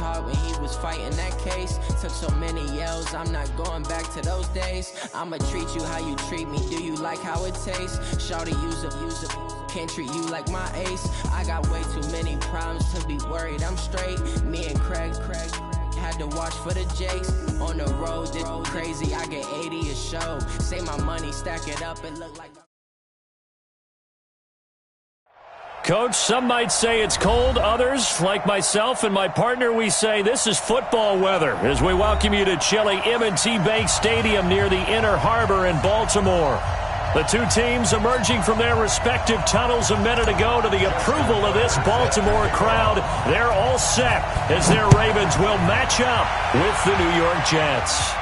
caught when he was fighting that case. Took so many yells, I'm not going back to those days. I'ma treat you how you treat me, do you like how it tastes? Shawty, use up, can't treat you like my ace. I got way too many problems to be worried, I'm straight. Me and Craig had to watch for the Jakes. On the road, this crazy, I get 80 a show. Say my money, stack it up, and look like... Coach, some might say it's cold. Others, like myself and my partner, we say this is football weather as we welcome you to chilly M&T Bank Stadium near the Inner Harbor in Baltimore. The two teams emerging from their respective tunnels a minute ago to the approval of this Baltimore crowd. They're all set as their Ravens will match up with the New York Jets.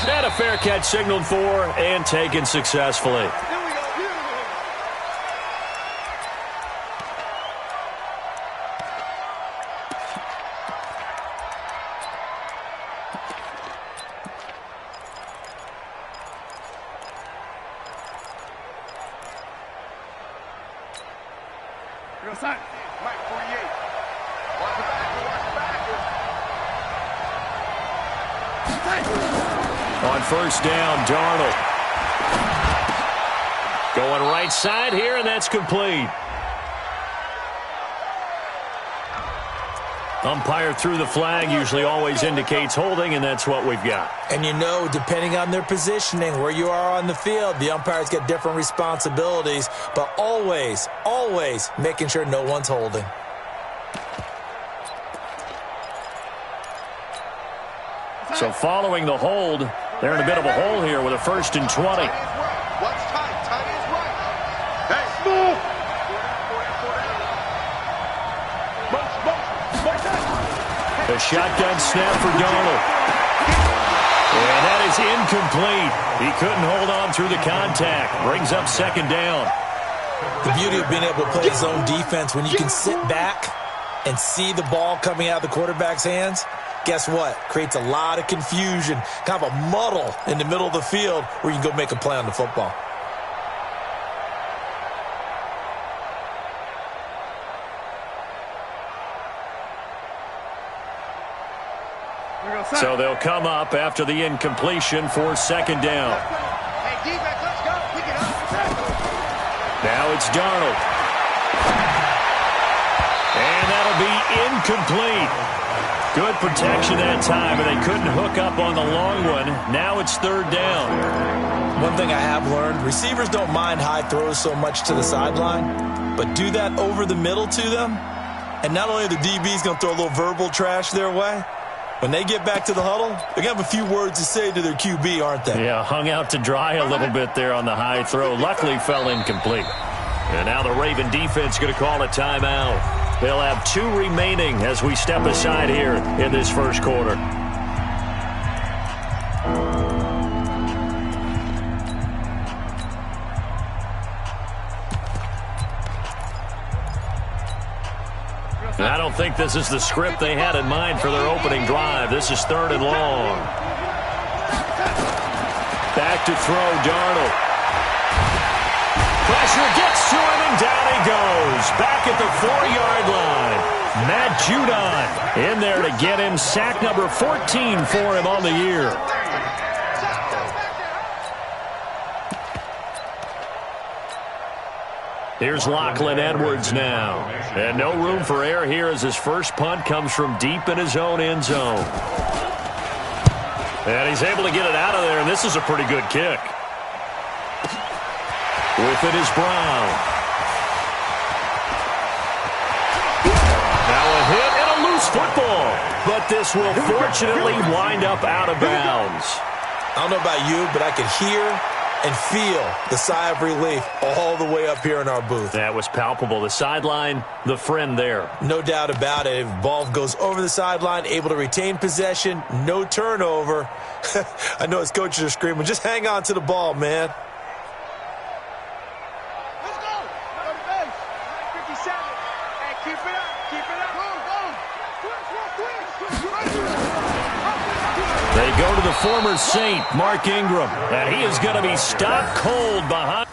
And a fair catch signaled for and taken successfully. On first down, Darnold. Going right side here, and that's complete. Umpire threw the flag, usually always indicates holding, and that's what we've got. And you know, depending on their positioning, where you are on the field, the umpires get different responsibilities, but always, always making sure no one's holding. So following the hold, they're in a bit of a hole here with a 1st and 20. What's tight? Tight is right. Hey, move! A shotgun snap for Darnold. And that is incomplete. He couldn't hold on through the contact. Brings up 2nd down. The beauty of being able to play zone defense, when you can sit back and see the ball coming out of the quarterback's hands, guess what? Creates a lot of confusion, kind of a muddle in the middle of the field where you can go make a play on the football. So they'll come up after the incompletion for 2nd down. Hey, defense, let's go. Pick it up. Now it's Darnold. And that'll be incomplete. Good protection that time, and they couldn't hook up on the long one. Now it's 3rd down. One thing I have learned, receivers don't mind high throws so much to the sideline, but do that over the middle to them, and not only are the DBs going to throw a little verbal trash their way, when they get back to the huddle, they're going to have a few words to say to their QB, aren't they? Yeah, hung out to dry a little bit there on the high throw. Luckily fell incomplete. And now the Raven defense going to call a timeout. They'll have 2 remaining as we step aside here in this first quarter. I don't think this is the script they had in mind for their opening drive. This is 3rd and long. Back to throw, Darnold. Pressure gets to him, and down he goes. Back at the 4-yard line. Matt Judon in there to get him. Sack number 14 for him on the year. Here's Lachlan Edwards now. And no room for error here as his first punt comes from deep in his own end zone. And he's able to get it out of there, and this is a pretty good kick. With it is Brown. Now a hit and a loose football. But this will fortunately wind up out of bounds. I don't know about you, but I could hear and feel the sigh of relief all the way up here in our booth. That was palpable. The sideline, the friend there. No doubt about it. If the ball goes over the sideline, able to retain possession, no turnover. I know his coaches are screaming, just hang on to the ball, man. Let's go. Go to base. 57. Hey, keep it up. Keep it up. They go to the former Saint, Mark Ingram, and he is going to be stopped cold behind.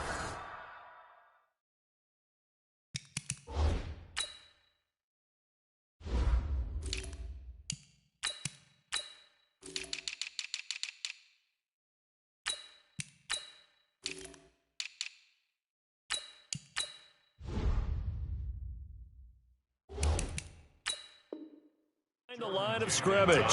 The line of scrimmage.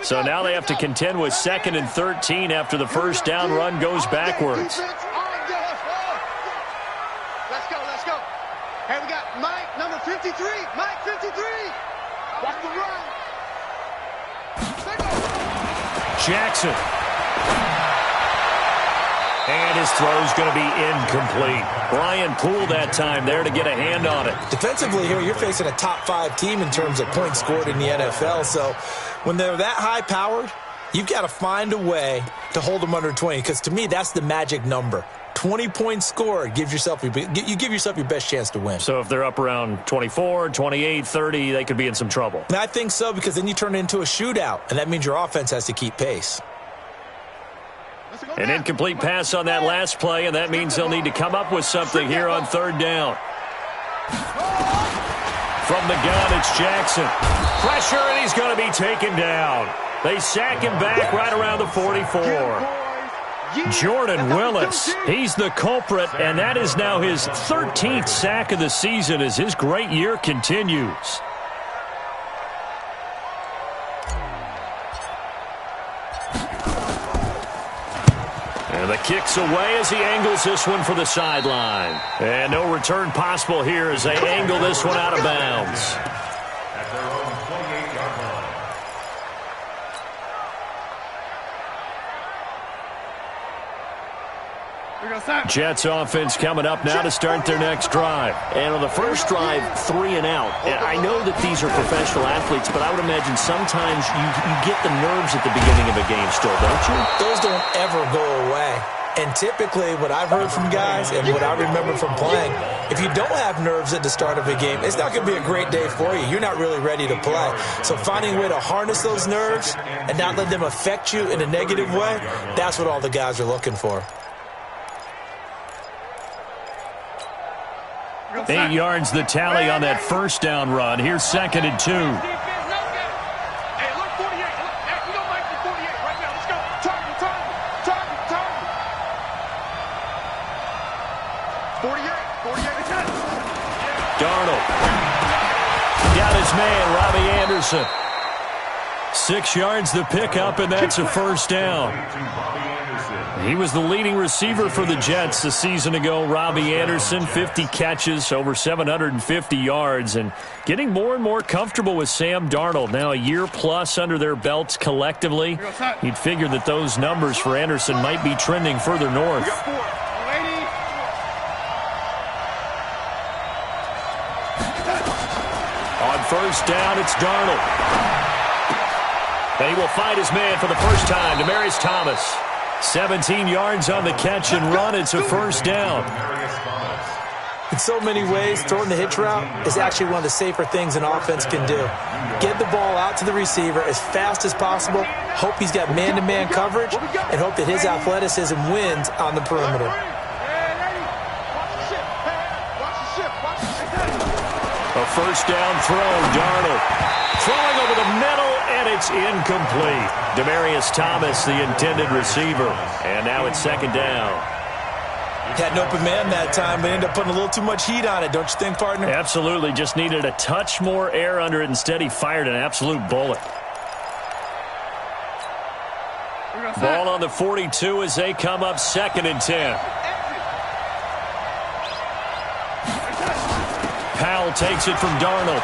So now they have to contend with 2nd and 13 after the first down run goes backwards. Let's go, let's go. Hey, we got Mike, number 53. Mike, 53. Watch the run. Jackson. And his throw's going to be incomplete. Brian Poole that time there to get a hand on it. Defensively here, you're facing a top 5 team in terms of points scored in the NFL. So when they're that high-powered, you've got to find a way to hold them under 20. Because to me, that's the magic number. 20 points scored, you give yourself your best chance to win. So if they're up around 24, 28, 30, they could be in some trouble. And I think so, because then you turn it into a shootout, and that means your offense has to keep pace. An incomplete pass on that last play, and that means they'll need to come up with something here on 3rd down. From the gun, it's Jackson. Pressure, and he's going to be taken down. They sack him back right around the 44. Jordan Willis, he's the culprit, and that is now his 13th sack of the season as his great year continues. And the kick's away as he angles this one for the sideline. And no return possible here as they angle this one out of bounds. Jets offense coming up now to start their next drive. And on the first drive, 3 and out. And I know that these are professional athletes, but I would imagine sometimes you get the nerves at the beginning of a game still, don't you? Those don't ever go away. And typically what I've heard from guys and what I remember from playing, if you don't have nerves at the start of a game, it's not going to be a great day for you. You're not really ready to play. So finding a way to harness those nerves and not let them affect you in a negative way, that's what all the guys are looking for. 8 yards the tally on that first down run. Here's 2nd and 2. Hey, look, 48. Look, hey, we don't like the 48 right now. Let's go. Target. 48 attack. Darnold. Got his man, Robbie Anderson. 6 yards the pickup, and that's a first down. He was the leading receiver for the Jets a season ago. Robbie Anderson, 50 catches, over 750 yards, and getting more and more comfortable with Sam Darnold. Now a year plus under their belts collectively. You'd figure that those numbers for Anderson might be trending further north. On first down, it's Darnold. And he will find his man for the first time, Demaryius Thomas. 17 yards on the catch and run. It's a first down. In so many ways, throwing the hitch route is actually one of the safer things an offense can do. Get the ball out to the receiver as fast as possible, hope he's got man-to-man coverage, and hope that his athleticism wins on the perimeter. A first down throw, Darnold. Throwing over the middle, and it's incomplete. Demaryius Thomas, the intended receiver. And now it's 2nd down. Had an open man that time, but ended up putting a little too much heat on it, don't you think, partner? Absolutely. Just needed a touch more air under it. Instead, he fired an absolute bullet. Ball on the 42 as they come up 2nd and 10. Powell takes it from Darnold.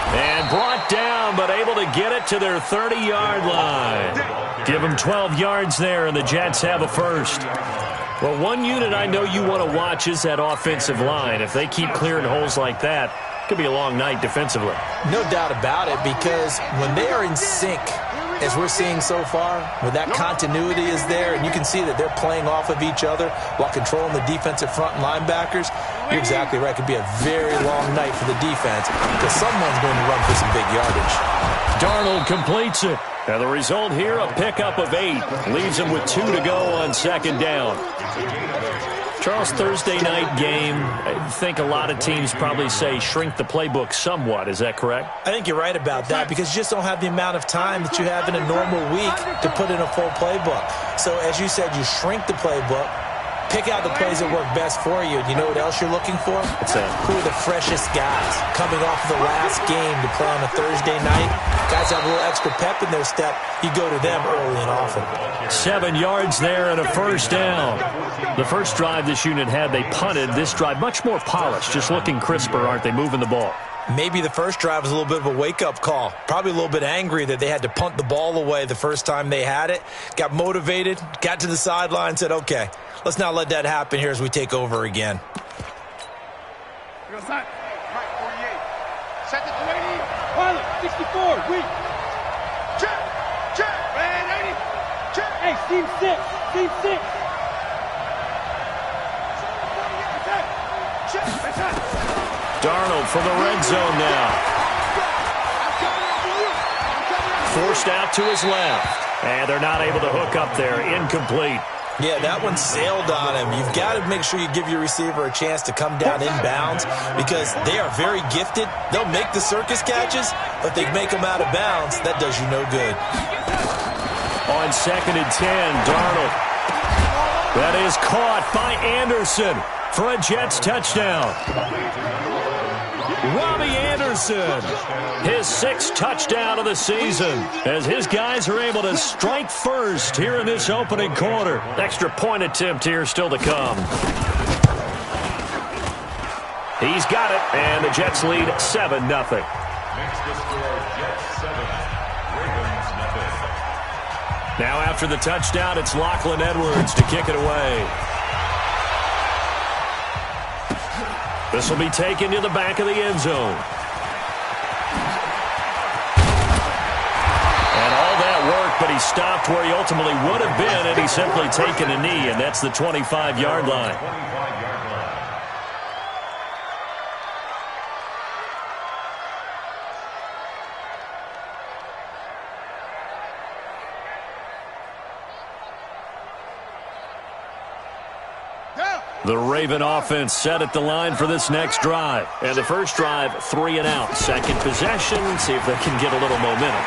And brought down, but able to get it to their 30-yard line. Give them 12 yards there, and the Jets have a first. Well, one unit I know you want to watch is that offensive line. If they keep clearing holes like that, it could be a long night defensively. No doubt about it, because when they are in sync, as we're seeing so far, where that continuity is there, and you can see that they're playing off of each other while controlling the defensive front linebackers, you're exactly right. It could be a very long night for the defense because someone's going to run for some big yardage. Darnold completes it. And the result here, a pickup of 8. Leaves him with 2 to go on second down. Charles, Thursday night game, I think a lot of teams probably say shrink the playbook somewhat. Is that correct? I think you're right about that because you just don't have the amount of time that you have in a normal week to put in a full playbook. So as you said, you shrink the playbook, pick out the plays that work best for you. You know what else you're looking for? What's that? Who are the freshest guys coming off of the last game to play on a Thursday night? Guys have a little extra pep in their step. You go to them early and often. 7 yards there and a first down. The first drive this unit had, they punted. This drive, much more polished, just looking crisper, aren't they, moving the ball? Maybe the first drive was a little bit of a wake-up call. Probably a little bit angry that they had to punt the ball away the first time they had it. Got motivated, got to the sideline, said, okay, let's not let that happen here as we take over again. Right, 48. Set it to 80. Pilot, 64, weak. Check, check. Man, 80. Check. Hey, team 6, team 6. Check, check. Darnold from the red zone now. Forced out to his left. And they're not able to hook up there. Incomplete. Yeah, that one sailed on him. You've got to make sure you give your receiver a chance to come down inbounds because they are very gifted. They'll make the circus catches, but they make them out of bounds. That does you no good. On 2nd and 10, Darnold. That is caught by Anderson for a Jets touchdown. Robbie Anderson, his 6th touchdown of the season, as his guys are able to strike first here in this opening quarter. Extra point attempt here still to come. He's got it, and the Jets lead 7-0. Now after the touchdown, it's Lachlan Edwards to kick it away. This will be taken to the back of the end zone. And all that work, but he stopped where he ultimately would have been, and he's simply taken a knee, and that's the 25-yard line. The Raven offense set at the line for this next drive. And the first drive, 3 and out. Second possession, see if they can get a little momentum.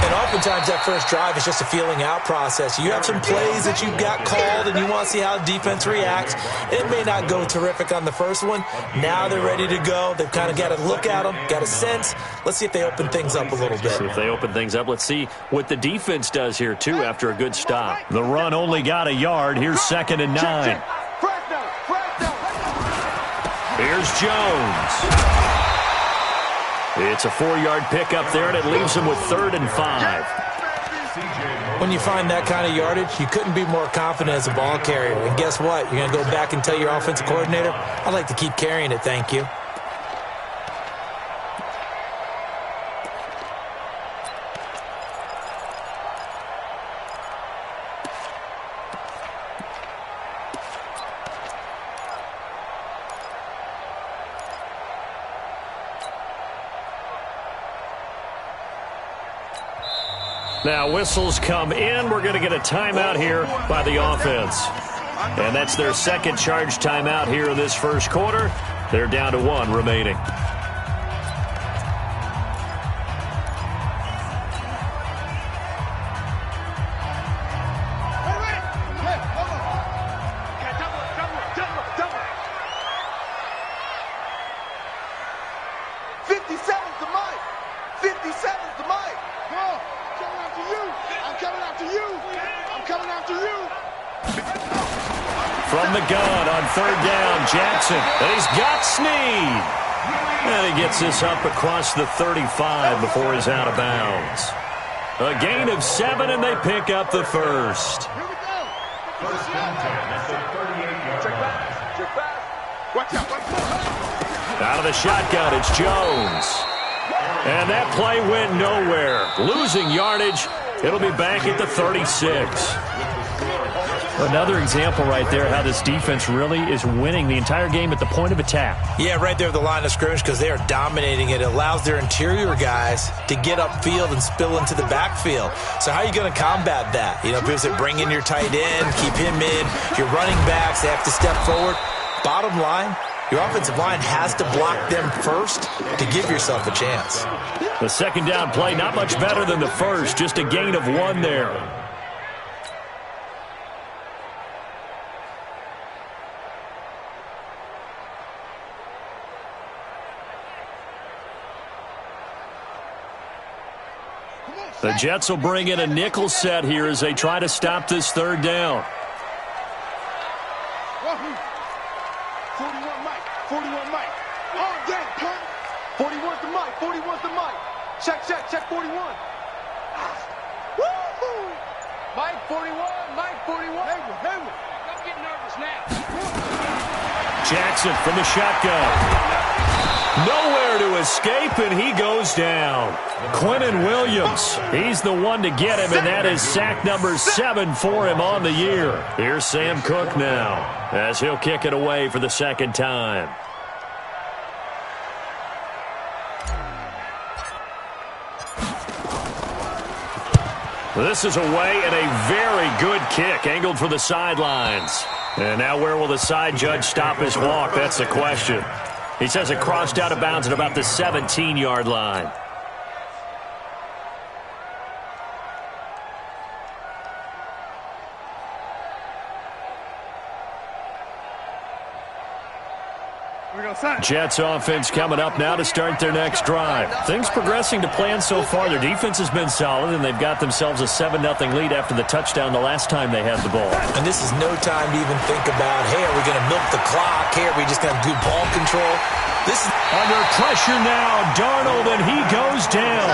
And oftentimes that first drive is just a feeling out process. You have some plays that you've got called and you want to see how defense reacts. It may not go terrific on the first one. Now they're ready to go. They've kind of got to look at them, got a sense. Let's see if they open things up a little bit. See if they open things up. Let's see what the defense does here, too, after a good stop. The run only got a yard. Here's 2nd and 9. Here's Jones. It's a 4-yard pickup there, and it leaves him with 3rd and 5. When you find that kind of yardage, you couldn't be more confident as a ball carrier. And guess what? You're going to go back and tell your offensive coordinator, I'd like to keep carrying it, thank you. Now whistles come in. We're going to get a timeout here by the offense. And that's their second charge timeout here in this first quarter. They're down to 1 remaining. From the gun on 3rd down, Jackson. And he's got Snead. And he gets this up across the 35 before he's out of bounds. A gain of 7, and they pick up the first. Here we go. First down, at the 38-yard line. Check back. Watch out. Out of the shotgun, it's Jones. And that play went nowhere. Losing yardage. It'll be back at the 36. Another example right there how this defense really is winning the entire game at the point of attack. Yeah, right there at the line of scrimmage because they are dominating it. It allows their interior guys to get upfield and spill into the backfield. So how are you going to combat that? You know, because they bring in your tight end, keep him in, your running backs, they have to step forward. Bottom line, your offensive line has to block them first to give yourself a chance. The second down play, not much better than the first, just a gain of 1 there. The Jets will bring in a nickel set here as they try to stop this third down. 41 Mike. 41 Mike. Oh, yeah, punt. 41's the Mike. 41's the Mike. Check 41. Woo-hoo. Mike 41. Mike 41. Hayward. Don't get nervous now. Jackson from the shotgun. Nowhere to escape, and he goes down. Quinnen Williams, he's the one to get him, and that is sack number 7 for him on the year. Here's Sam Cook now, as he'll kick it away for the second time. This is away and a very good kick, angled for the sidelines. And now where will the side judge stop his walk? That's the question. He says it crossed out of bounds at about the 17-yard line. Jets offense coming up now to start their next drive. Things progressing to plan so far. Their defense has been solid, and they've got themselves a 7-0 lead after the touchdown the last time they had the ball. And this is no time to even think about, hey, are we going to milk the clock? Hey, are we just going to do ball control? This is under pressure now. Darnold, and he goes down.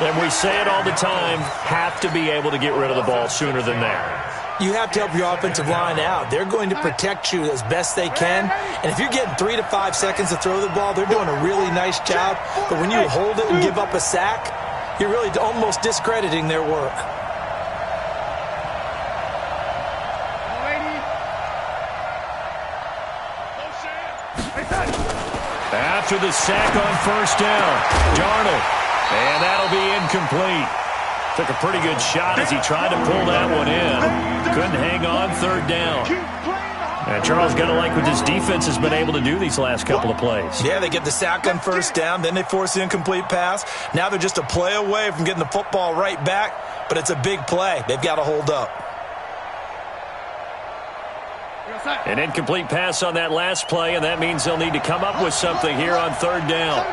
And we say it all the time, have to be able to get rid of the ball sooner than that. You have to help your offensive line out. They're going to protect you as best they can. And if you're getting 3 to 5 seconds to throw the ball, they're doing a really nice job. But when you hold it and give up a sack, you're really almost discrediting their work. After the sack on first down, Darnold. And that'll be incomplete. Took a pretty good shot as he tried to pull that one in. Couldn't hang on third down. And Charles got to like what this defense has been able to do these last couple of plays. Yeah, they get the sack on first down, then they force the incomplete pass. Now they're just a play away from getting the football right back, but it's a big play. They've got to hold up. An incomplete pass on that last play, and that means they'll need to come up with something here on third down.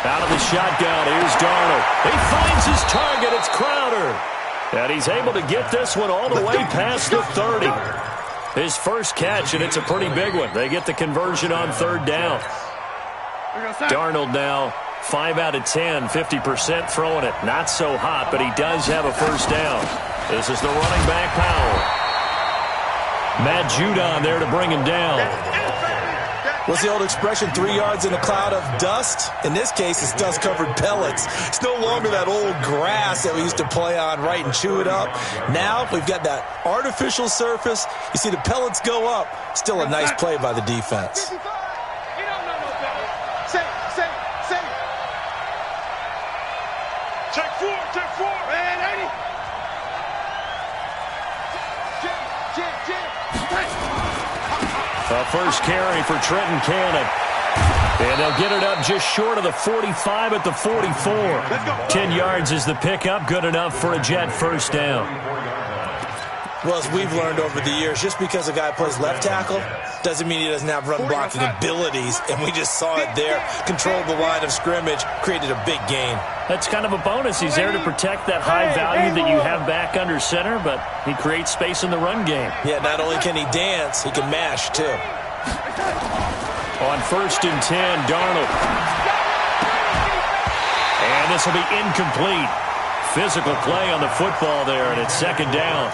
Out of the shotgun, here's Darnold. He finds his target, it's Crowder. And he's able to get this one all the way past the 30. His first catch, and it's a pretty big one. They get the conversion on third down. Darnold now 5 out of 10, 50% throwing it. Not so hot, but he does have a first down. This is the running back, Powell. Matt Judon there to bring him down. What's the old expression, 3 yards in a cloud of dust? In this case, it's dust-covered pellets. It's no longer that old grass that we used to play on, right, and chew it up. Now we've got that artificial surface. You see the pellets go up. Still a nice play by the defense. Check four, man, 80. A first carry for Trenton Cannon. And they'll get it up just short of the 45 at the 44. 10 yards is the pickup. Good enough for a Jet first down. Well, as we've learned over the years, just because a guy plays left tackle doesn't mean he doesn't have run blocking abilities. And we just saw it there. Controlled the line of scrimmage, created a big gain. That's kind of a bonus. He's there to protect that high value that you have back under center, but he creates space in the run game. Yeah, not only can he dance, he can mash, too. On 1st and 10, Darnold. And this will be incomplete. Physical play on the football there, and it's second down.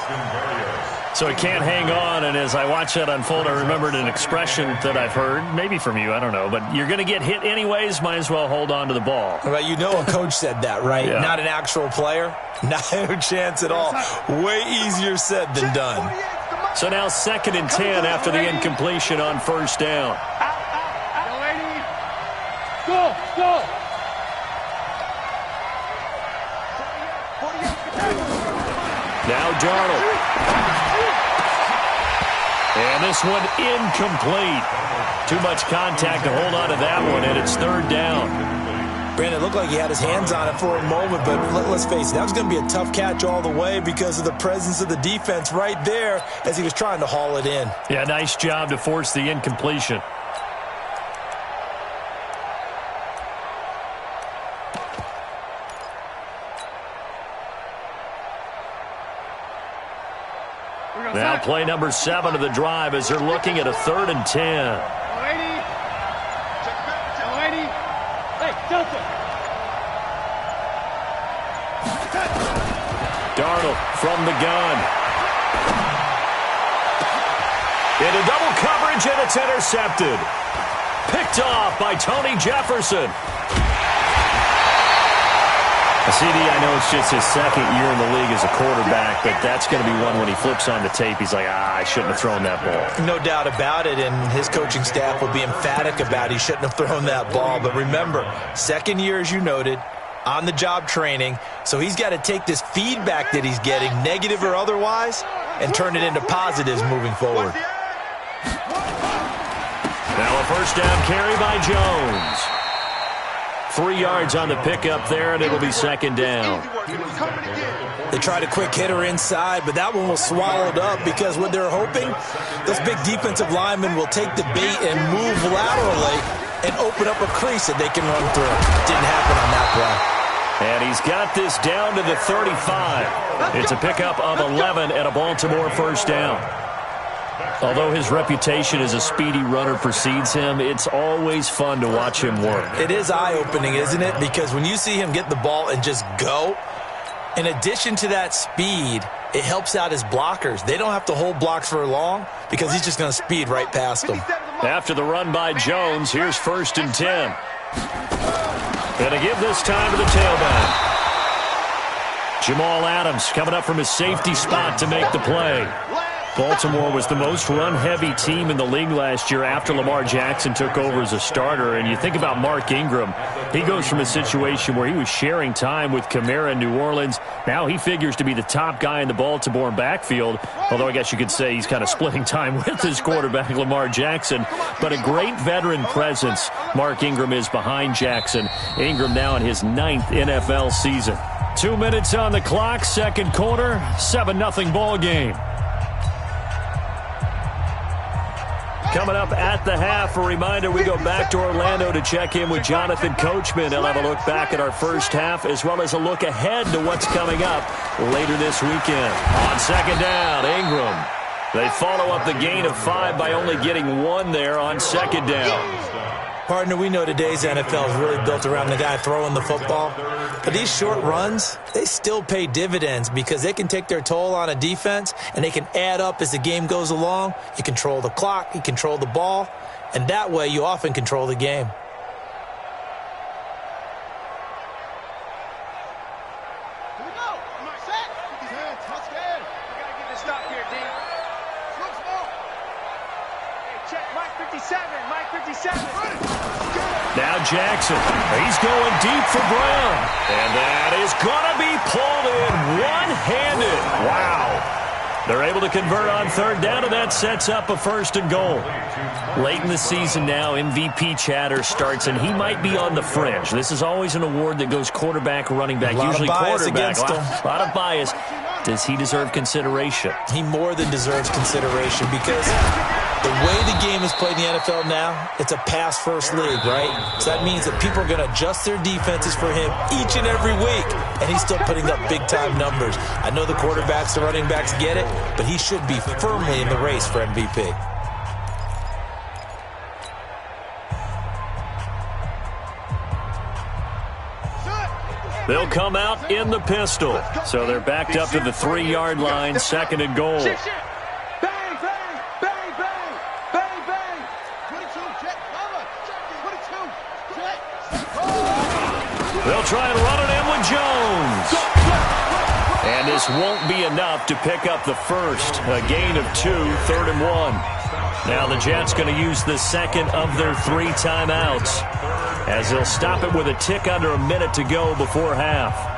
So he can't hang on, and as I watch that unfold, I remembered an expression that I've heard, maybe from you, I don't know, but you're going to get hit anyways, might as well hold on to the ball. Well, you know a coach said that, right? Yeah. Not an actual player. No chance at all. Way easier said than done. So now 2nd and 10 after the incompletion on first down. Go! Now Darnold. And this one incomplete. Too much contact to hold on to that one, and it's 3rd down. Brandon, it looked like he had his hands on it for a moment, but let's face it, that was going to be a tough catch all the way because of the presence of the defense right there as he was trying to haul it in. Yeah, nice job to force the incompletion. Now play number 7 of the drive as they're looking at a 3rd and 10. Hey, Delta. Darnold from the gun. Into double coverage, and it's intercepted. Picked off by Tony Jefferson. CD, I know it's just his 2nd year in the league as a quarterback, but that's going to be one when he flips on the tape. He's like, I shouldn't have thrown that ball. No doubt about it, and his coaching staff will be emphatic about he shouldn't have thrown that ball. But remember, 2nd year, as you noted, on-the-job training, so he's got to take this feedback that he's getting, negative or otherwise, and turn it into positives moving forward. Now a first down carry by Jones. 3 yards on the pickup there, and it'll be 2nd down. They tried a quick hitter inside, but that one was swallowed up because what they're hoping, those big defensive linemen will take the bait and move laterally and open up a crease that they can run through. Didn't happen on that play. And he's got this down to the 35. It's a pickup of 11 and a Baltimore first down. Although his reputation as a speedy runner precedes him, it's always fun to watch him work. It is eye-opening, isn't it? Because when you see him get the ball and just go, in addition to that speed, it helps out his blockers. They don't have to hold blocks for long because he's just going to speed right past them. After the run by Jones, here's 1st and 10. And to give this time to the tailback. Jamal Adams coming up from his safety spot to make the play. Baltimore was the most run-heavy team in the league last year after Lamar Jackson took over as a starter. And you think about Mark Ingram, he goes from a situation where he was sharing time with Kamara in New Orleans. Now he figures to be the top guy in the Baltimore backfield, although I guess you could say he's kind of splitting time with his quarterback, Lamar Jackson. But a great veteran presence, Mark Ingram is behind Jackson. Ingram now in his 9th NFL season. 2 minutes on the clock, 2nd quarter, 7-0 ball game. Coming up at the half, a reminder, we go back to Orlando to check in with Jonathan Coachman. He'll have a look back at our first half as well as a look ahead to what's coming up later this weekend. On 2nd down, Ingram. They follow up the gain of 5 by only getting 1 there on 2nd down. Partner, we know today's NFL is really built around the guy throwing the football. But these short runs, they still pay dividends because they can take their toll on a defense and they can add up as the game goes along. You control the clock, you control the ball, and that way you often control the game. Now Jackson, he's going deep for Brown. And that is going to be pulled in one-handed. Wow. They're able to convert on 3rd down, and that sets up a 1st and goal. Late in the season now, MVP chatter starts, and he might be on the fringe. This is always an award that goes quarterback, running back, usually quarterback. A lot of bias. Does he deserve consideration? He more than deserves consideration because the way the game is played in the NFL now, it's a pass-first league, right? So that means that people are going to adjust their defenses for him each and every week, and he's still putting up big-time numbers. I know the quarterbacks, the running backs get it, but he should be firmly in the race for MVP. They'll come out in the pistol. So they're backed up to the 3-yard line, 2nd and goal. They'll try and run it in with Jones. And this won't be enough to pick up the first. A gain of 2, 3rd and 1. Now the Jets going to use the second of their 3 timeouts, as they'll stop it with a tick under a minute to go before half.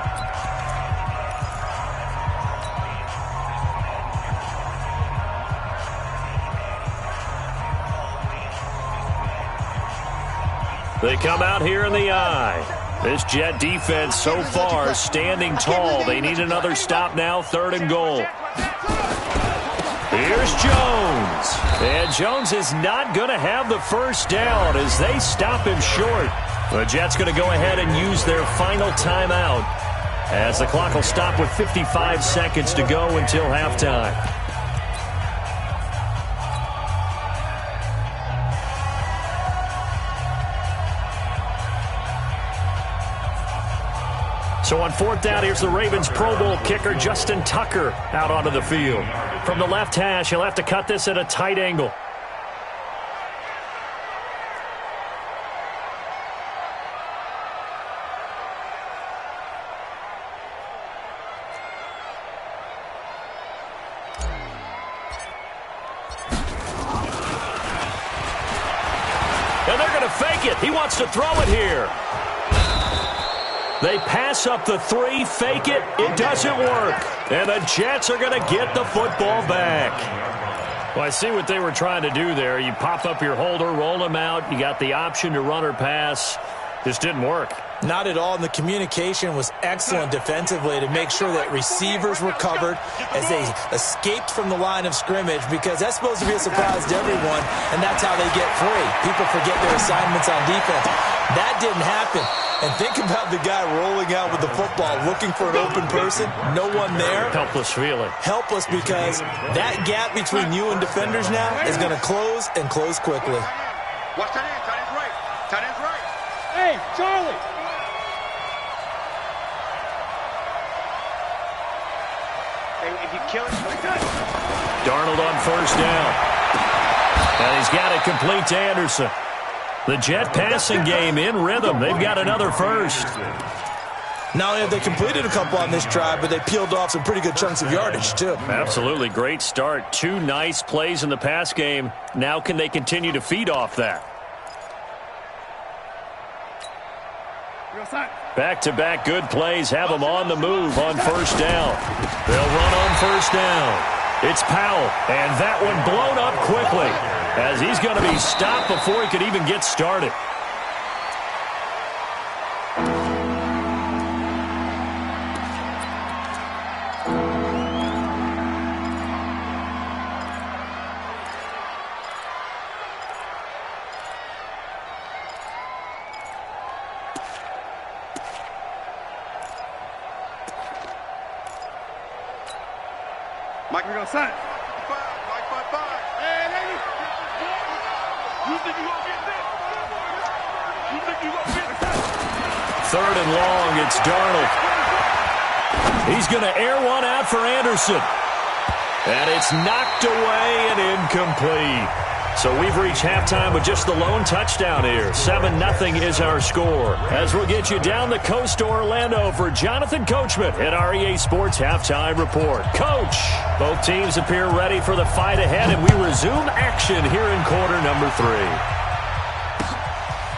They come out here in the eye. This Jet defense so far standing tall. They need another stop now, 3rd and goal. Here's Jones. And Jones is not going to have the first down as they stop him short. The Jets going to go ahead and use their final timeout, as the clock will stop with 55 seconds to go until halftime. So on 4th down, here's the Ravens Pro Bowl kicker Justin Tucker out onto the field. From the left hash, he'll have to cut this at a tight angle. And they're going to fake it. He wants to throw it here. They pass up the 3, fake it. It doesn't work. And the Jets are going to get the football back. Well, I see what they were trying to do there. You pop up your holder, roll him out. You got the option to run or pass. This didn't work. Not at all, and the communication was excellent defensively to make sure that receivers were covered as they escaped from the line of scrimmage, because that's supposed to be a surprise to everyone, and that's how they get free. People forget their assignments on defense. That didn't happen. And think about the guy rolling out with the football, looking for an open person, no one there. Helpless feeling. Helpless, because that gap between you and defenders now is going to close, and close quickly. Watch tight end. Tight end's right. Tight end's right. Hey, Charlie. Hey, if you kill it, Darnold on 1st down. And he's got it complete to Anderson. The Jet passing game in rhythm. They've got another first. Not only have they completed a couple on this drive, but they peeled off some pretty good chunks of yardage, too. Absolutely. Great start. 2 nice plays in the pass game. Now can they continue to feed off that? Back-to-back good plays have them on the move on 1st down. They'll run on 1st down. It's Powell, and that one blown up quickly, as he's going to be stopped before he could even get started. Mike, we're going to sign. Mike, 5-5. Hey, lady. You think you're going to get this? You think you're going to get this? 3rd and long, it's Darnold. He's going to air one out for Anderson. And it's knocked away and incomplete. So we've reached halftime with just the lone touchdown here. 7-0 is our score. As we'll get you down the coast to Orlando for Jonathan Coachman at our EA Sports Halftime Report. Coach, both teams appear ready for the fight ahead, and we resume action here in quarter number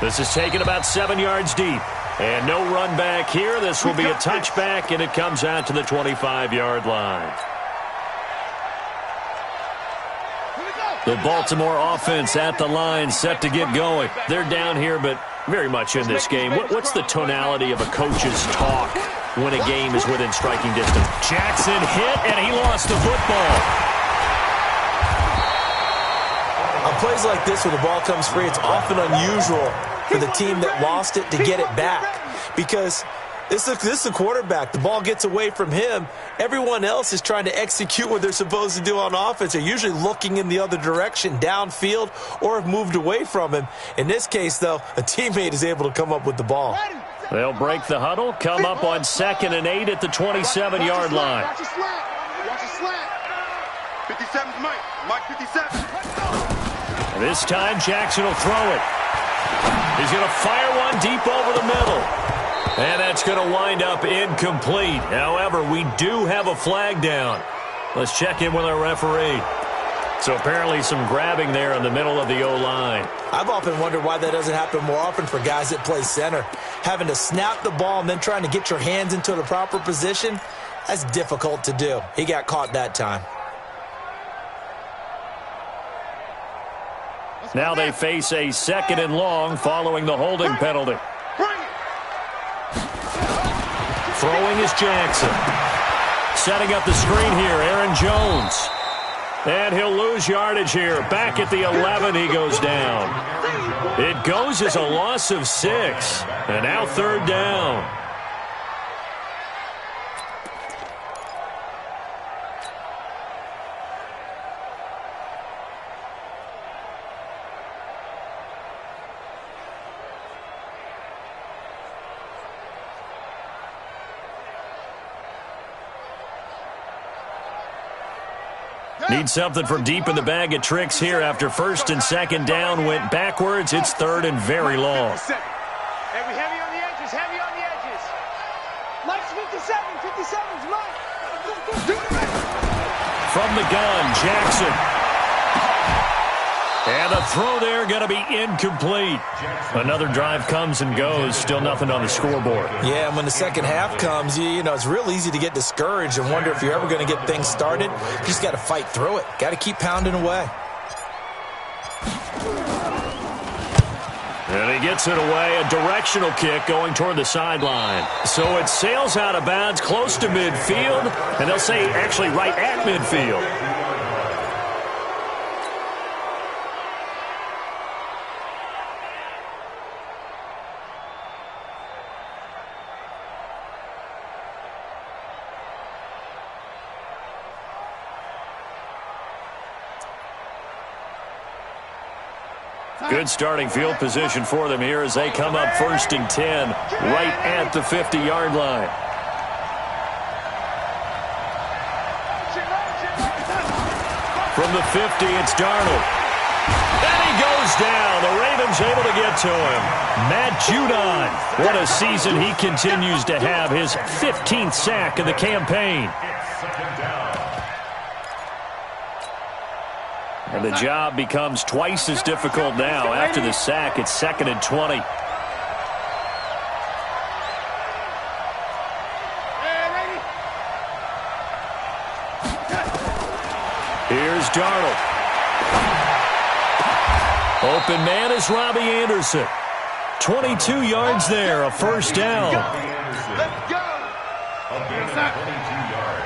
3. This is taken about 7 yards deep. And no run back here. This will be a touchback, and it comes out to the 25-yard line. The Baltimore offense at the line, set to get going. They're down here, but very much in this game. What's the tonality of a coach's talk when a game is within striking distance? Jackson hit, and he lost the football. On plays like this where the ball comes free, it's often unusual for the team that lost it to get it back, because this is the quarterback. The ball gets away from him. Everyone else is trying to execute what they're supposed to do on offense. They're usually looking in the other direction, downfield, or have moved away from him. In this case, though, a teammate is able to come up with the ball. They'll break the huddle, come up on 2nd and 8 at the 27-yard line. Watch your slap. Watch your slap. 57's Mike. Mike 57. This time, Jackson will throw it. He's going to fire one deep over the middle. And that's going to wind up incomplete. However, we do have a flag down. Let's check in with our referee. So apparently some grabbing there in the middle of the O-line. I've often wondered why that doesn't happen more often for guys that play center. Having to snap the ball and then trying to get your hands into the proper position, that's difficult to do. He got caught that time. Now they face a 2nd and long following the holding penalty. Throwing is Jackson. Setting up the screen here, Aaron Jones. And he'll lose yardage here. Back at the 11, he goes down. It goes as a loss of 6. And now 3rd down. Need something from deep in the bag of tricks here after 1st and 2nd down went backwards. It's 3rd and very long. Hey, we heavy on the edges, heavy on the edges. Mike's 57, 57's Mike. From the gun, Jackson. And the throw there going to be incomplete. Another drive comes and goes. Still nothing on the scoreboard. Yeah, and when the second half comes, you know, it's real easy to get discouraged and wonder if you're ever going to get things started. You just got to fight through it. Got to keep pounding away. And he gets it away. A directional kick going toward the sideline. So it sails out of bounds close to midfield. And they'll say actually right at midfield. Good starting field position for them here as they come up 1st and 10 right at the 50-yard line. From the 50, it's Darnold. And he goes down. The Ravens able to get to him. Matt Judon. What a season he continues to have. His 15th sack of the campaign. And the job becomes twice as difficult now. After the sack, it's 2nd and 20. Here's Darnold. Open man is Robbie Anderson. 22 yards there, a 1st down.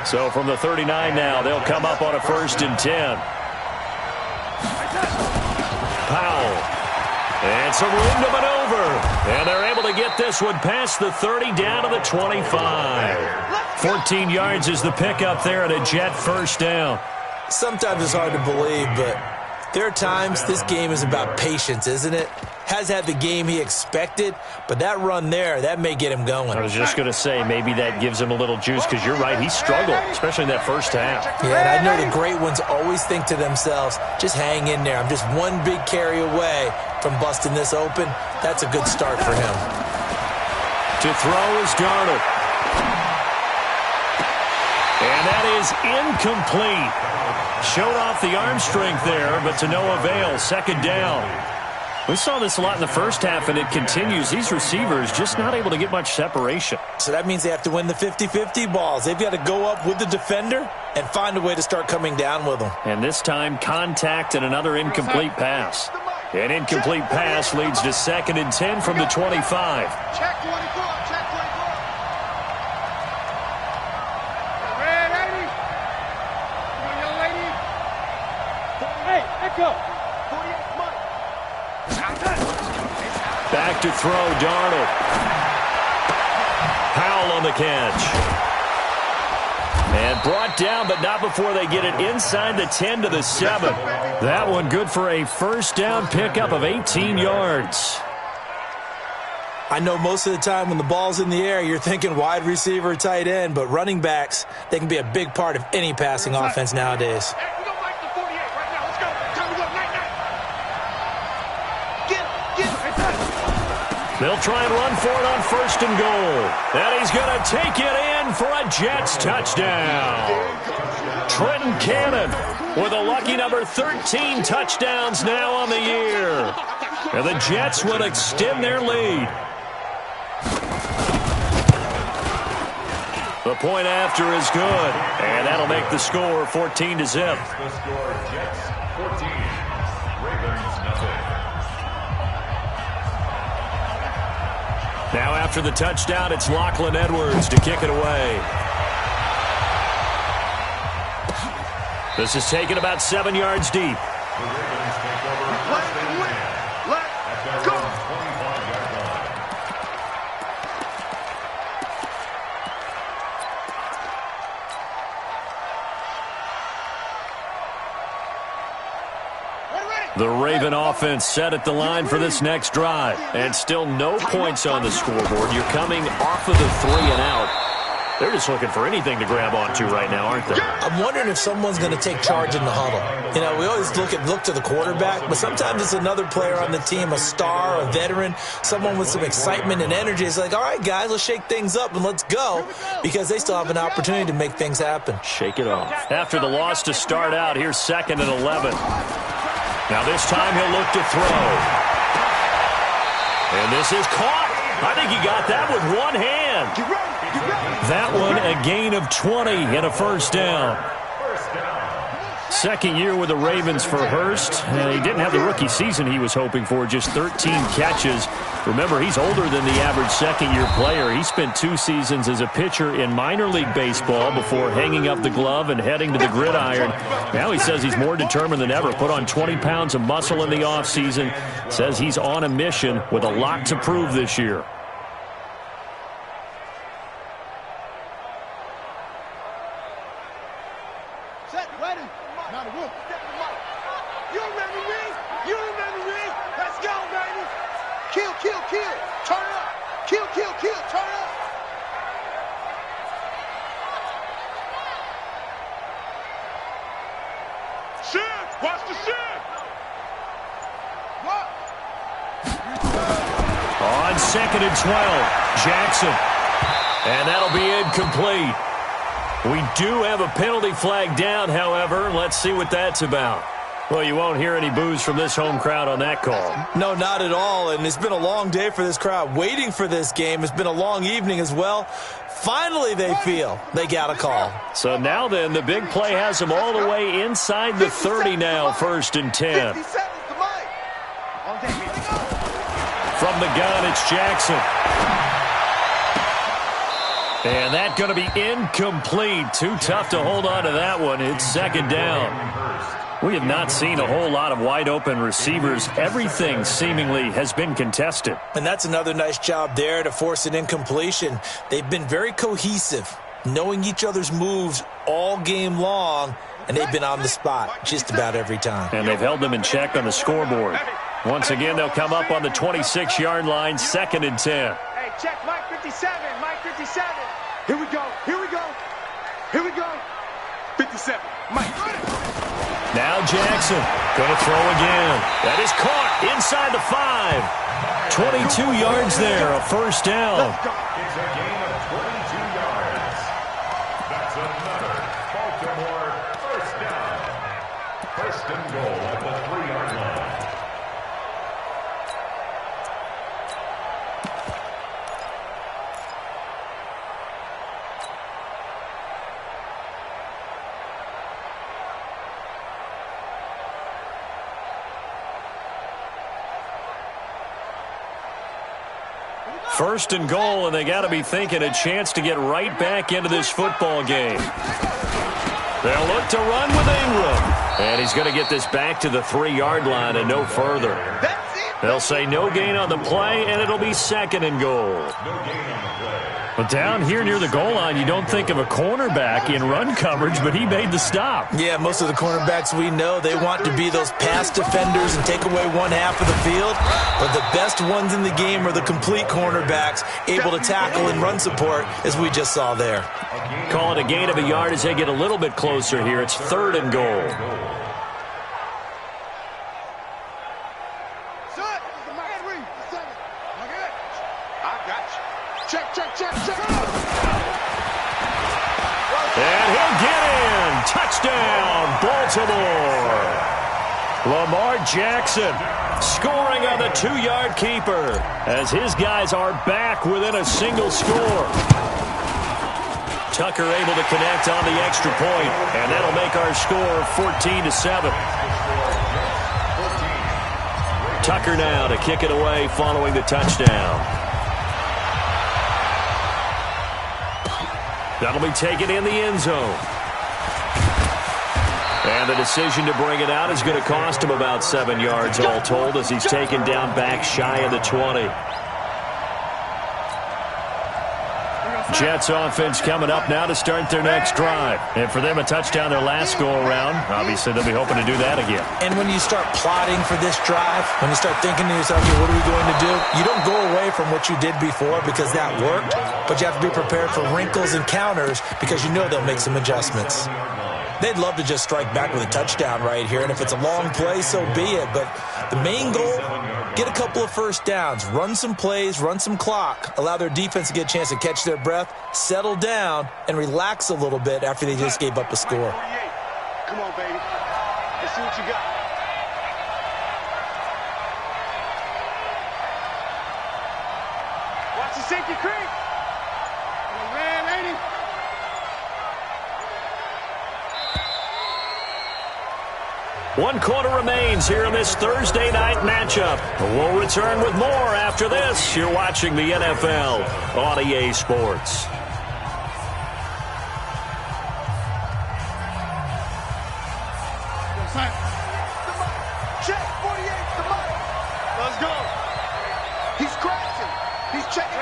So from the 39 now, they'll come up on a 1st and 10. Powell. And some room to maneuver. And they're able to get this one past the 30 down to the 25. 14 yards is the pickup there and a Jet 1st down. Sometimes it's hard to believe, but there are times this game is about patience, isn't it? Has had the game he expected, but that run there, that may get him going. I was just going to say, maybe that gives him a little juice, because you're right, he struggled, especially in that 1st half. Yeah, and I know the great ones always think to themselves, just hang in there. I'm just one big carry away from busting this open. That's a good start for him. To throw is Darnold. And that is incomplete. Showed off the arm strength there, but to no avail. 2nd down. We saw this a lot in the 1st half, and it continues. These receivers just not able to get much separation. So that means they have to win the 50-50 balls. They've got to go up with the defender and find a way to start coming down with them. And this time, contact and another incomplete pass. An incomplete pass leads to 2nd and 10 from the 25. Check 24, check 24. Red 80. Come on, young lady. Hey, Echo. 48, Mike. Back to throw, Darnold. Powell on the catch. And brought down, but not before they get it inside the 10 to the 7. That one good for a 1st down pickup of 18 yards. I know most of the time when the ball's in the air, you're thinking wide receiver or tight end, but running backs, they can be a big part of any passing offense nowadays. Hey, we gonna Mike the 48 right now. Let's go. Time to go. Night, night. Get him. They'll try and run for it on 1st and goal. And he's going to take it in for a Jets touchdown. Trenton Cannon with a lucky number 13 touchdowns now on the year. And the Jets will extend their lead. The point after is good, and that'll make the score 14-0. The score, Jets 14, Ravens nothing. Now after the touchdown, it's Lachlan Edwards to kick it away. This is taken about 7 yards deep. The Ravens take over first and 10 at their own 25-yard line. The Raven offense set at the line for this next drive. And still no points on the scoreboard. You're coming off of the 3 and out. They're just looking for anything to grab onto right now, aren't they? I'm wondering if someone's going to take charge in the huddle. You know, we always look to the quarterback, but sometimes it's another player on the team, a star, a veteran, someone with some excitement and energy. It's like, all right, guys, let's shake things up and let's go, because they still have an opportunity to make things happen. Shake it off. After the loss to start out, here's 2nd and 11. Now this time he'll look to throw. And this is caught. I think he got that with one hand. That one a gain of 20 and a 1st down. Second year with the Ravens for Hurst. He didn't have the rookie season he was hoping for, just 13 catches. Remember, he's older than the average second-year player. He spent 2 seasons as a pitcher in minor league baseball before hanging up the glove and heading to the gridiron. Now he says he's more determined than ever. Put on 20 pounds of muscle in the offseason. Says he's on a mission with a lot to prove this year. On 2nd and 12, Jackson. And that'll be incomplete. We do have a penalty flag down, however. Let's see what that's about. Well, you won't hear any boos from this home crowd on that call. No, not at all. And it's been a long day for this crowd waiting for this game. It's been a long evening as well. Finally, they feel they got a call. So now then, the big play has them all the way inside the 30 now, 1st and 10. From the gun, it's Jackson. And that's going to be incomplete. Too tough to hold on to that one. It's 2nd down. We have not seen a whole lot of wide-open receivers. Everything seemingly has been contested. And that's another nice job there to force an incompletion. They've been very cohesive, knowing each other's moves all game long, and they've been on the spot just about every time. And they've held them in check on the scoreboard. Once again, they'll come up on the 26-yard line, 2nd and 10. Hey, check Mike 57, Mike 57. Here we go, here we go, here we go. 57, Mike. Now Jackson going to throw again. That is caught inside the 5. 22 yards there, a 1st down. It's a gain of 22 yards. That's another Baltimore 1st down. 1st and goal at the 3-yard line. First and goal, and they got to be thinking a chance to get right back into this football game. They'll look to run with Ingram. And he's going to get this back to the 3-yard line and no further. They'll say no gain on the play, and it'll be 2nd and goal. No gain on the play. But down here near the goal line, you don't think of a cornerback in run coverage, but he made the stop. Yeah, most of the cornerbacks we know, they want to be those pass defenders and take away one half of the field. But the best ones in the game are the complete cornerbacks, able to tackle and run support, as we just saw there. Call it a gain of a yard as they get a little bit closer here. It's 3rd and goal. Check, check, check, check. And he'll get in. Touchdown, Baltimore. Lamar Jackson scoring on the 2-yard keeper as his guys are back within a single score. Tucker able to connect on the extra point, and that'll make our score 14-7. Tucker now to kick it away following the touchdown. That'll be taken in the end zone. And the decision to bring it out is going to cost him about 7 yards all told as he's taken down back shy of the 20. Jets offense coming up now to start their next drive. And for them, a touchdown their last go-around. Obviously, they'll be hoping to do that again. And when you start plotting for this drive, when you start thinking to yourself, okay, what are we going to do? You don't go away from what you did before because that worked, but you have to be prepared for wrinkles and counters because you know they'll make some adjustments. They'd love to just strike back with a touchdown right here, and if it's a long play, so be it. But the main goal, get a couple of first downs, run some plays, run some clock, allow their defense to get a chance to catch their breath, settle down, and relax a little bit after they just gave up a score. Come on, baby. Let's see what you got. Watch the safety creep. Man, ain't he? One quarter remains here in this Thursday night matchup. We'll return with more after this. You're watching the NFL on EA Sports. Check, 48, the money. Let's go. He's crashing. He's checking.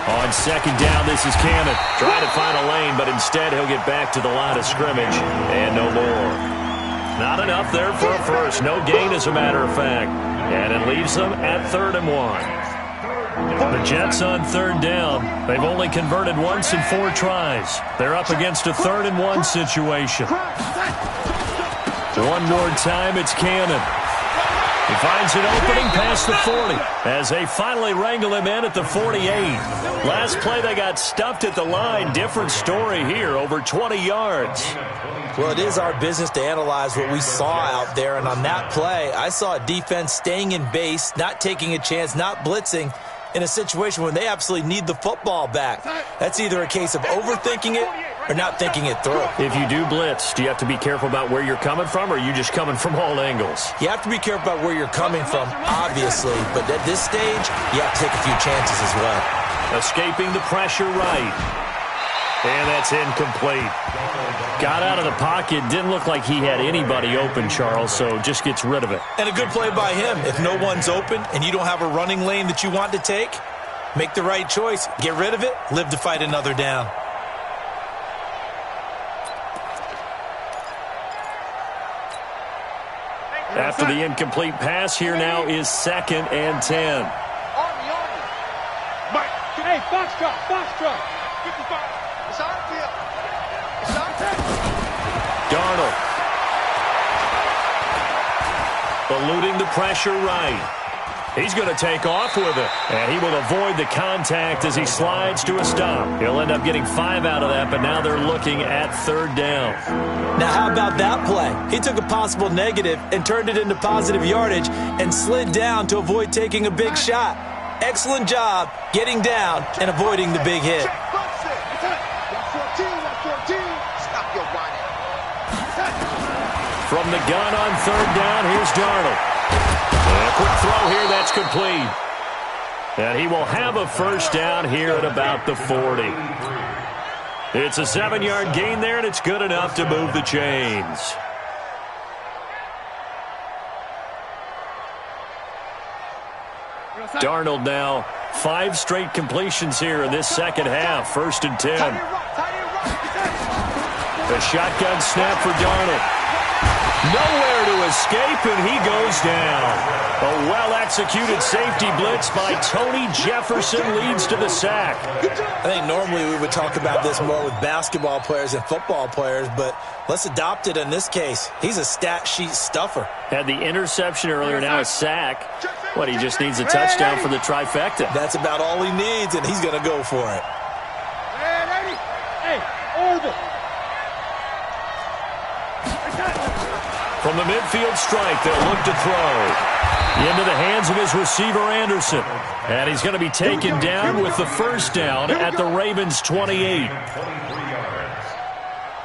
On second down, this is Cannon. Trying to find a lane, but instead he'll get back to the line of scrimmage and no more. Not enough there for a first. No gain, as a matter of fact. And it leaves them at 3rd and 1. The Jets on 3rd down. They've only converted once in 4 tries. They're up against a 3rd and 1 situation. One more time, it's Cannon. He finds an opening past the 40 as they finally wrangle him in at the 48. Last play, they got stuffed at the line. Different story here, over 20 yards. Well, it is our business to analyze what we saw out there, and on that play, I saw a defense staying in base, not taking a chance, not blitzing, in a situation when they absolutely need the football back. That's either a case of overthinking it or not thinking it through. If you do blitz, do you have to be careful about where you're coming from, or are you just coming from all angles? You have to be careful about where you're coming from, obviously, but at this stage, you have to take a few chances as well. Escaping the pressure right. And that's incomplete. Got out of the pocket. Didn't look like he had anybody open, Charles, so just gets rid of it. And a good play by him. If no one's open and you don't have a running lane that you want to take, make the right choice. Get rid of it. Live to fight another down. After the incomplete pass, here now is 2nd and 10. Mike, hey, box drop. 55. It's on field. It's on field. Darnold. Eluding the pressure right. He's going to take off with it. And he will avoid the contact as he slides to a stop. He'll end up getting 5 out of that, but now they're looking at 3rd down. Now, how about that play? He took a possible negative and turned it into positive yardage and slid down to avoid taking a big shot. Excellent job getting down and avoiding the big hit. 114. Stop your whining. From the gun on 3rd down, here's Darnold. And a quick throw here, that's complete. And he will have a first down here at about the 40. It's a 7-yard gain there, and it's good enough to move the chains. Darnold now 5 straight completions here in this second half. 1st and 10. The shotgun snap for Darnold. Nowhere to to escape, and he goes down. A well-executed safety blitz by Tony Jefferson leads to the sack. I think normally we would talk about this more with basketball players and football players, but let's adopt it in this case. He's a stat sheet stuffer. Had the interception earlier, now a sack. What, he just needs a touchdown for the trifecta. That's about all he needs, and he's going to go for it. From the midfield stripe, they'll look to throw. Into the hands of his receiver, Anderson. And he's going to be taken down with the first down at the Ravens' 28.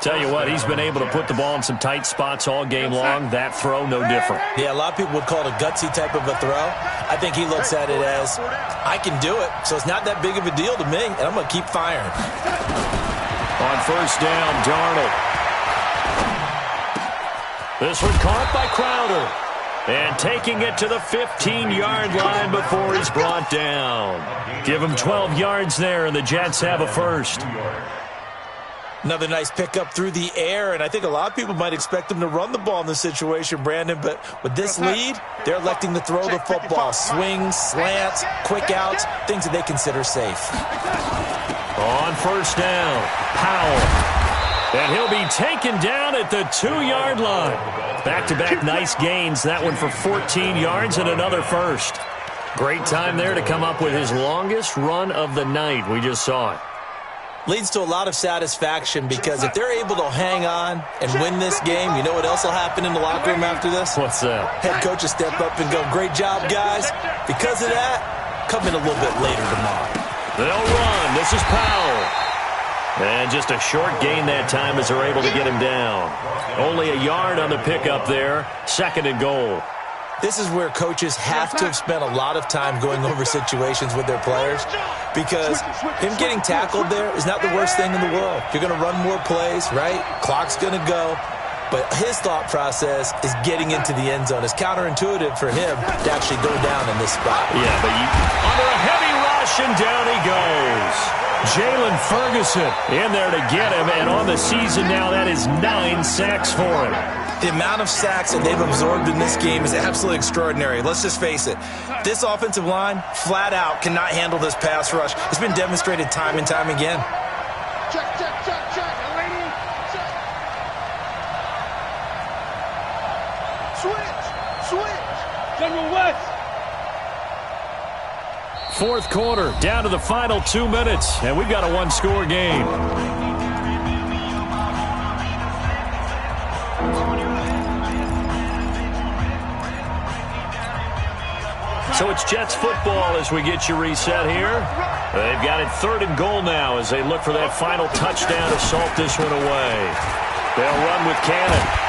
Tell you what, he's been able to put the ball in some tight spots all game long. That throw, no different. Yeah, a lot of people would call it a gutsy type of a throw. I think he looks at it as, I can do it, so it's not that big of a deal to me, and I'm going to keep firing. On first down, Darnold. This one caught by Crowder. And taking it to the 15-yard line before he's brought down. Give him 12 yards there, and the Jets have a first. Another nice pickup through the air, and I think a lot of people might expect him to run the ball in this situation, Brandon, but with this lead, they're electing to throw the football. Swings, slants, quick outs, things that they consider safe. On first down, Powell. And he'll be taken down at the 2-yard line. Back-to-back nice gains. That one for 14 yards and another first. Great time there to come up with his longest run of the night. We just saw it. Leads to a lot of satisfaction because if they're able to hang on and win this game, you know what else will happen in the locker room after this? What's that? Head coach will step up and go, great job, guys. Because of that, come in a little bit later tomorrow. They'll run. This is Powell. And just a short gain that time as they're able to get him down. Only a yard on the pickup there. Second and goal. This is where coaches have to have spent a lot of time going over situations with their players because him getting tackled there is not the worst thing in the world. You're going to run more plays, right? Clock's going to go. But his thought process is getting into the end zone. It's counterintuitive for him to actually go down in this spot. Yeah, but under a heavy rush, and down he goes. Jalen Ferguson in there to get him, and on the season now, that is 9 sacks for him. The amount of sacks that they've absorbed in this game is absolutely extraordinary. Let's just face it. This offensive line, flat out, cannot handle this pass rush. It's been demonstrated time and time again. Check. Lady. Check. Switch. General West. Fourth quarter, down to the final 2 minutes, and we've got a one-score game. So it's Jets football as we get you reset here. They've got it 3rd and goal now as they look for that final touchdown to salt this one away. They'll run with Cannon.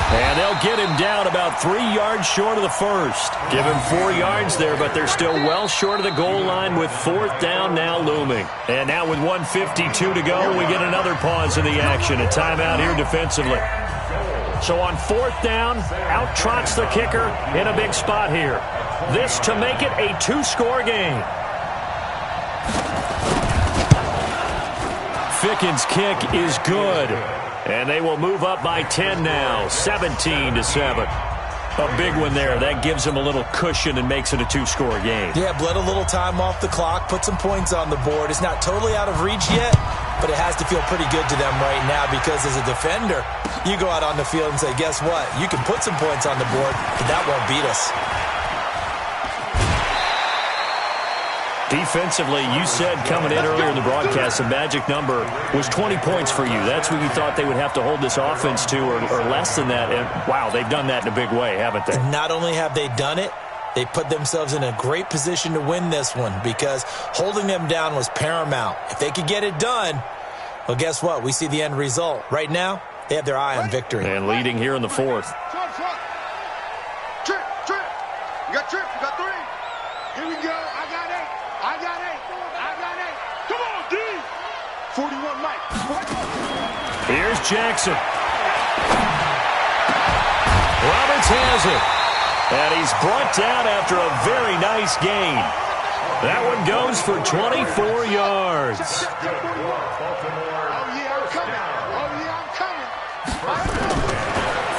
And they'll get him down about 3 yards short of the first. Give him 4 yards there, but they're still well short of the goal line with 4th down now looming. And now with 1:52 to go, we get another pause in the action. A timeout here defensively. So on 4th down, out trots the kicker in a big spot here. This to make it a 2-score game. Ficken's kick is good. And they will move up by 10 now, 17-7. A big one there. That gives them a little cushion and makes it a 2-score game. Yeah, bled a little time off the clock, put some points on the board. It's not totally out of reach yet, but it has to feel pretty good to them right now because as a defender, you go out on the field and say, guess what? You can put some points on the board, but that won't beat us. Defensively, you said coming in earlier in the broadcast, the magic number was 20 points for you. That's what you thought they would have to hold this offense to or less than that. And, wow, they've done that in a big way, haven't they? And not only have they done it, they put themselves in a great position to win this one because holding them down was paramount. If they could get it done, well, guess what? We see the end result. Right now, they have their eye on victory. And leading here in the 4th. Trip. You got Trip. You got 3. Here we go. I got 8. Come on, D. 41 Mike. Here's Jackson. Roberts has it. And he's brought down after a very nice gain. That one goes for 24 yards.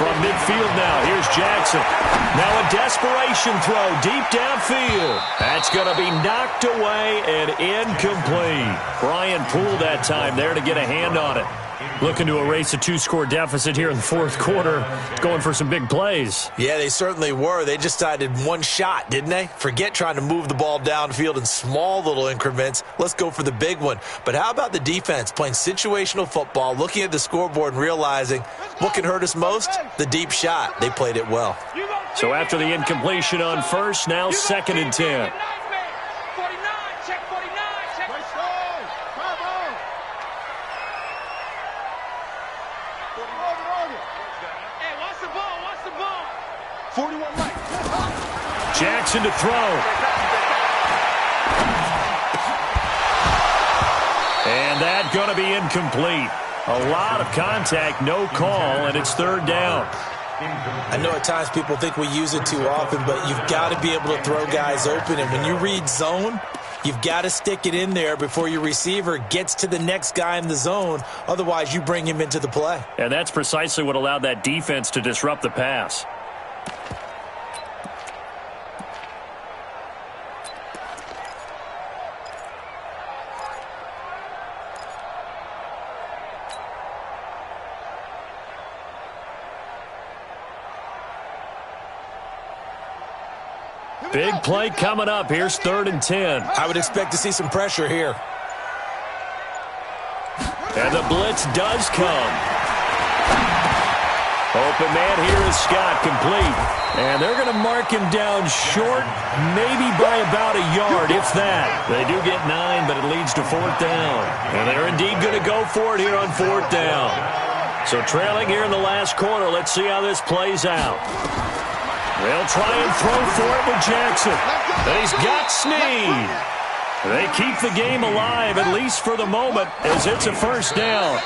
From midfield now, here's Jackson. Now a desperation throw deep downfield. That's going to be knocked away and incomplete. Brian Poole that time there to get a hand on it. Looking to erase a 2-score deficit here in the fourth quarter. Going for some big plays. Yeah, they certainly were. They just decided one shot, didn't they? Forget trying to move the ball downfield in small little increments. Let's go for the big one. But how about the defense playing situational football, looking at the scoreboard and realizing what can hurt us most? The deep shot. They played it well. So after the incompletion on first, now 2nd and 10. Jackson to throw. And that going to be incomplete. A lot of contact, no call, and it's 3rd down. I know at times people think we use it too often, but you've got to be able to throw guys open. And when you read zone, you've got to stick it in there before your receiver gets to the next guy in the zone. Otherwise, you bring him into the play. And that's precisely what allowed that defense to disrupt the pass. Big play coming up. Here's 3rd and 10. I would expect to see some pressure here. And the blitz does come. Open man here is Scott, complete. And they're going to mark him down short, maybe by about a yard, if that. They do get 9, but it leads to 4th down. And they're indeed going to go for it here on 4th down. So trailing here in the last quarter, let's see how this plays out. They'll try and throw for it with Jackson. And he's got Snead. They keep the game alive, at least for the moment, as it's a 1st down.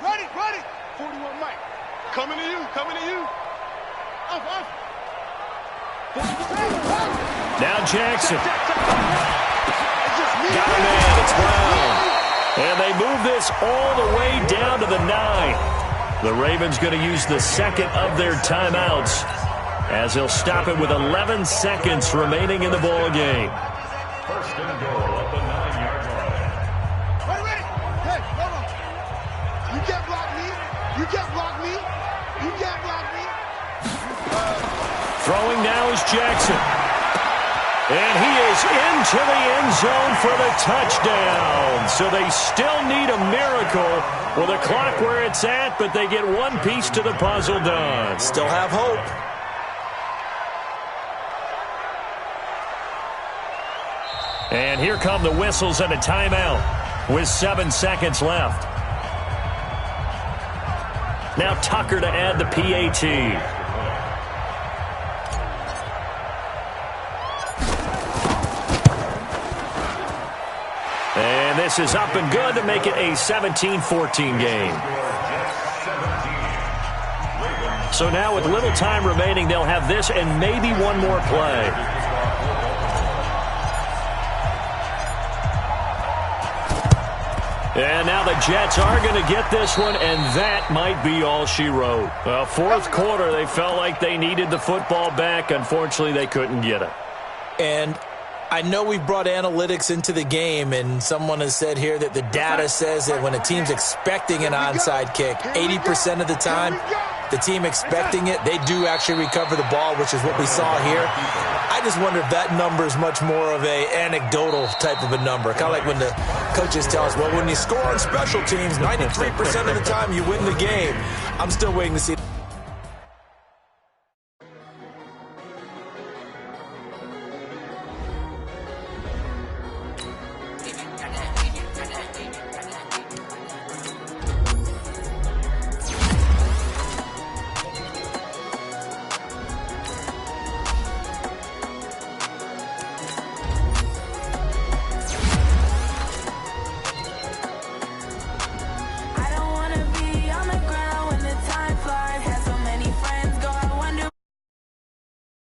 Ready. 41 Mike. Coming to you. Off. Now Jackson. Got a man. It's Brown. And they move this all the way down to the 9. The Ravens going to use the 2nd of their timeouts as they'll stop it with 11 seconds remaining in the ball game. 1st and goal at the 9-yard line. Ready. Hey, hold on. You can't block me. Throwing now is Jackson. And he is into the end zone for the touchdown. So they still need a miracle with the clock where it's at, but they get one piece to the puzzle done. Still have hope. And here come the whistles and a timeout with 7 seconds left. Now Tucker to add the PAT. And this is up and good to make it a 17-14 game. So now with little time remaining, they'll have this and maybe one more play. And now the Jets are going to get this one, and that might be all she wrote. Well, fourth quarter, they felt like they needed the football back. Unfortunately, they couldn't get it. And I know we've brought analytics into the game, and someone has said here that the data says that when a team's expecting an onside kick, 80% of the time, the team expecting it, they do actually recover the ball, which is what we saw here. I just wonder if that number is much more of a anecdotal type of a number. Kind of like when the coaches tell us, well, when you score on special teams, 93% of the time you win the game. I'm still waiting to see